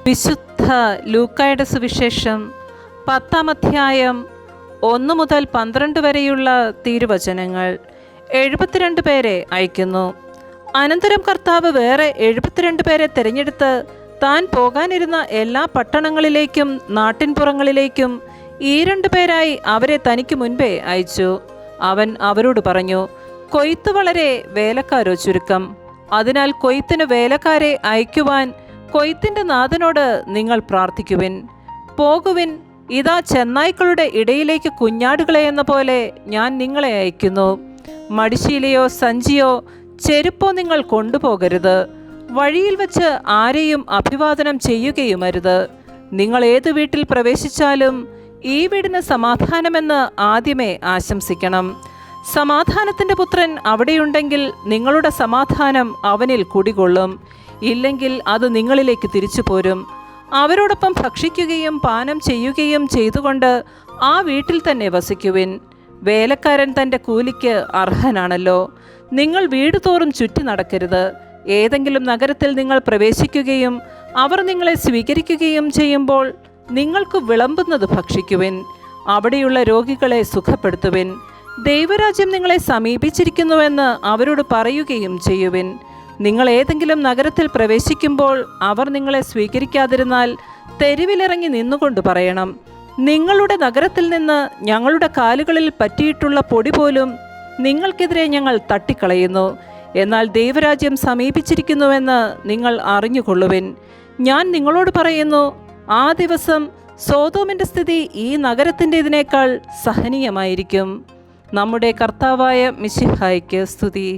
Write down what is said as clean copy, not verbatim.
വിശുദ്ധ ലൂക്കായുടെ സുവിശേഷം 10-ാം അധ്യായം 1 മുതൽ 12 വരെയുള്ള തിരുവചനങ്ങൾ. 72 പേരെ അയക്കുന്നു. അനന്തരം കർത്താവ് വേറെ 72 പേരെ തിരഞ്ഞെടുത്ത് താൻ പോകാനിരുന്ന എല്ലാ പട്ടണങ്ങളിലേക്കും നാട്ടിൻപുറങ്ങളിലേക്കും ഈ 2 പേരായി അവരെ തനിക്ക് മുൻപേ അയച്ചു. അവൻ അവരോട് പറഞ്ഞു, കൊയ്ത്ത് വളരെ, വേലക്കാരോ ചുരുക്കം. അതിനാൽ കൊയ്ത്തിന് വേലക്കാരെ അയക്കുവാൻ കൊയ്ത്തിൻ്റെ നാഥനോട് നിങ്ങൾ പ്രാർത്ഥിക്കുവിൻ. പോകുവിൻ, ഇതാ ചെന്നായ്ക്കളുടെ ഇടയിലേക്ക് കുഞ്ഞാടുകളെ എന്ന പോലെ ഞാൻ നിങ്ങളെ അയക്കുന്നു. മടിശീലയോ സഞ്ചിയോ ചെരുപ്പോ നിങ്ങൾ കൊണ്ടുപോകരുത്. വഴിയിൽ വച്ച് ആരെയും അഭിവാദനം ചെയ്യുകയുമരുത്. നിങ്ങൾ ഏത് വീട്ടിൽ പ്രവേശിച്ചാലും ഈ വീടിന് സമാധാനമെന്ന് ആദ്യമേ ആശംസിക്കണം. സമാധാനത്തിൻ്റെ പുത്രൻ അവിടെയുണ്ടെങ്കിൽ നിങ്ങളുടെ സമാധാനം അവനിൽ കുടികൊള്ളും. ഇല്ലെങ്കിൽ അത് നിങ്ങളിലേക്ക് തിരിച്ചു പോരും. അവരോടൊപ്പം ഭക്ഷിക്കുകയും പാനം ചെയ്യുകയും ചെയ്തുകൊണ്ട് ആ വീട്ടിൽ തന്നെ വസിക്കുവിൻ. വേലക്കാരൻ തൻ്റെ കൂലിക്ക് അർഹനാണല്ലോ. നിങ്ങൾ വീട് തോറും ചുറ്റി നടക്കരുത്. ഏതെങ്കിലും നഗരത്തിൽ നിങ്ങൾ പ്രവേശിക്കുകയും അവർ നിങ്ങളെ സ്വീകരിക്കുകയും ചെയ്യുമ്പോൾ നിങ്ങൾക്ക് വിളമ്പുന്നത് ഭക്ഷിക്കുവിൻ. അവിടെയുള്ള രോഗികളെ സുഖപ്പെടുത്തുവിൻ. ദൈവരാജ്യം നിങ്ങളെ സമീപിച്ചിരിക്കുന്നുവെന്ന് അവരോട് പറയുകയും ചെയ്യുവിൻ. നിങ്ങൾ ഏതെങ്കിലും നഗരത്തിൽ പ്രവേശിക്കുമ്പോൾ അവർ നിങ്ങളെ സ്വീകരിക്കാതിരുന്നാൽ തെരുവിലിറങ്ങി നിന്നുകൊണ്ട് പറയണം, നിങ്ങളുടെ നഗരത്തിൽ നിന്ന് ഞങ്ങളുടെ കാലുകളിൽ പറ്റിയിട്ടുള്ള പൊടി പോലും നിങ്ങൾക്കെതിരെ ഞങ്ങൾ തട്ടിക്കളയുന്നു. എന്നാൽ ദൈവരാജ്യം സമീപിച്ചിരിക്കുന്നുവെന്ന് നിങ്ങൾ അറിഞ്ഞുകൊള്ളുവിൻ. ഞാൻ നിങ്ങളോട് പറയുന്നു, ആ ദിവസം സോദോമിൻ്റെ സ്ഥിതി ഈ നഗരത്തിൻ്റെതിനേക്കാൾ സഹനീയമായിരിക്കും. നമ്മുടെ കർത്താവായ മിശിഹായ്ക്ക് സ്തുതി.